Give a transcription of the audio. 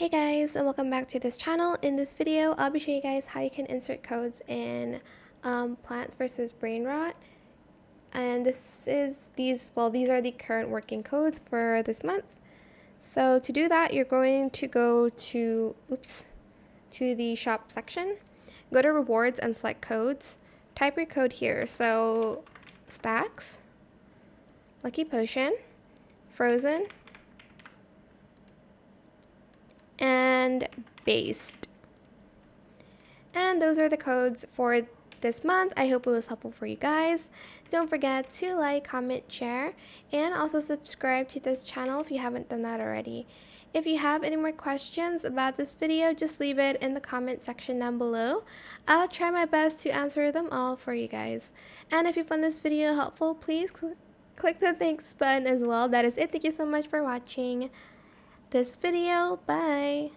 Hey guys, and welcome back to this channel. In this video, I'll be showing you guys how you can insert codes in Plants vs. Brainrot. And these are the current working codes for this month. So to do that, you're going to go to the shop section, go to rewards and select codes. Type your code here. So stacks, lucky potion, frozen, and based. And those are the codes for this month. I hope it was helpful for you guys. Don't forget to like, comment, share, and also subscribe to this channel if you haven't done that already. If you have any more questions about this video, just leave it in the comment section down below. I'll try my best to answer them all for you guys. And if you found this video helpful, please click the thanks button as well. That is it. Thank you so much for watching this video. Bye.